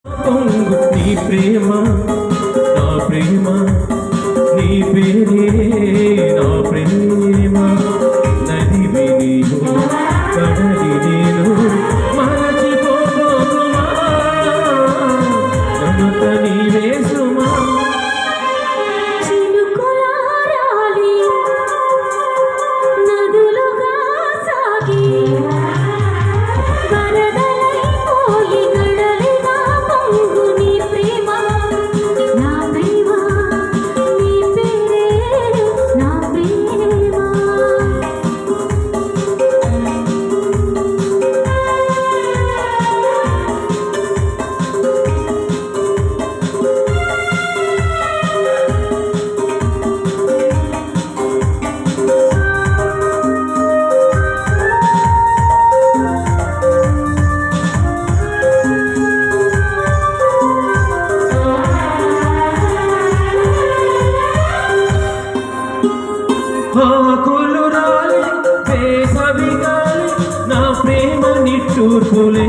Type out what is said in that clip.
నీ ప్రేమ నా ప్రేమ నీ పేరే నా ప్రేమ నదివి నీవు కడలి నేను మరచిపోకుమా కనుక నీవే సుమా ఆకులు రాలి వేసవి గాలి నా ప్రేమ నిట్టూర్పులే